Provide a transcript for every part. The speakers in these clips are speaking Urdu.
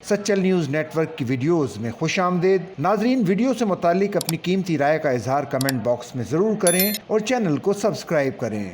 سچل نیوز نیٹ ورک کی ویڈیوز میں خوش آمدید۔ ناظرین، ویڈیو سے متعلق اپنی قیمتی رائے کا اظہار کمنٹ باکس میں ضرور کریں اور چینل کو سبسکرائب کریں۔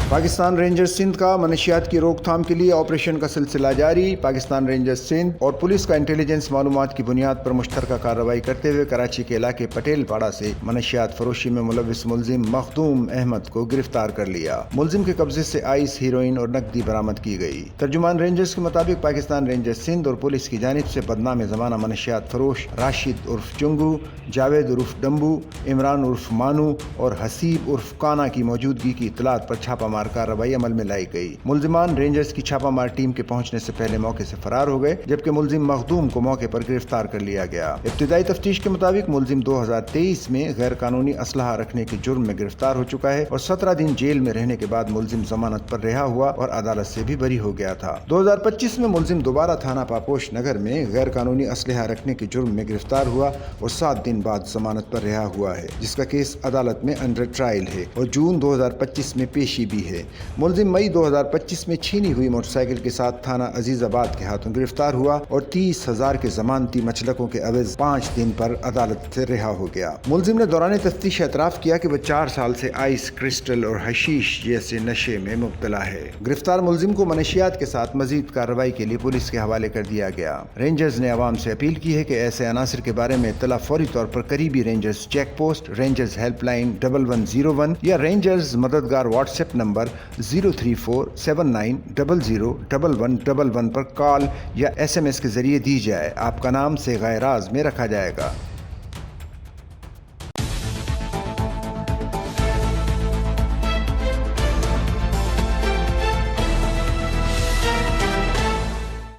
پاکستان رینجرز سندھ کا منشیات کی روک تھام کے لیے آپریشن کا سلسلہ جاری۔ پاکستان رینجرز سندھ اور پولیس کا انٹیلیجنس معلومات کی بنیاد پر مشترکہ کارروائی کرتے ہوئے کراچی کے علاقے پٹیل پاڑا سے منشیات فروشی میں ملوث ملزم مخدوم احمد کو گرفتار کر لیا۔ ملزم کے قبضے سے آئس، ہیروئن اور نقدی برآمد کی گئی۔ ترجمان رینجرز کے مطابق پاکستان رینجرز سندھ اور پولیس کی جانب سے بدنام زمانہ منشیات فروش راشد عرف چنگو، جاوید عرف ڈمبو، عمران عرف مانو اور حسیب عرف کانا کی موجودگی کی اطلاعات پر چھاپہ مار کارروائی عمل میں لائی گئی۔ ملزمان رینجرز کی چھاپہ مار ٹیم کے پہنچنے سے پہلے موقع سے فرار ہو گئے، جبکہ ملزم مخدوم کو موقع پر گرفتار کر لیا گیا۔ ابتدائی تفتیش کے مطابق ملزم 2023 میں غیر قانونی اسلحہ رکھنے کے جرم میں گرفتار ہو چکا ہے اور 17 دن جیل میں رہنے کے بعد ملزم ضمانت پر رہا ہوا اور عدالت سے بھی بری ہو گیا تھا۔ 2025 میں ملزم دوبارہ تھانہ پاپوش نگر میں غیر قانونی اسلحہ رکھنے کے جرم میں گرفتار ہوا اور 7 دن بعد ضمانت پر رہا ہوا ہے، جس کا کیس عدالت میں انڈر ٹرائل ہے اور جون 2025 میں پیشی بھی ہے۔ ملزم مئی 2025 میں چھینی ہوئی موٹر سائیکل کے ساتھ تھانہ عزیز آباد کے ہاتھوں گرفتار ہوا اور 30,000 کے ضمانتی مچلقوں کے عوض 5 دن پر عدالت سے رہا ہو گیا۔ ملزم نے دوران تفتیش اعتراف کیا کہ وہ 4 سال سے آئس، کرسٹل اور حشیش جیسے نشے میں مبتلا ہے۔ گرفتار ملزم کو منشیات کے ساتھ مزید کارروائی کے لیے پولیس کے حوالے کر دیا گیا۔ رینجرز نے عوام سے اپیل کی ہے کہ ایسے عناصر کے بارے میں اطلاع فوری طور پر قریبی rangers check post, rangers help line 1101 یا رینجرز مددگار واٹس ایپ نمبر 03479001111 پر کال یا SMS کے ذریعے دی جائے۔ آپ کا نام صیغہ راز میں رکھا جائے گا۔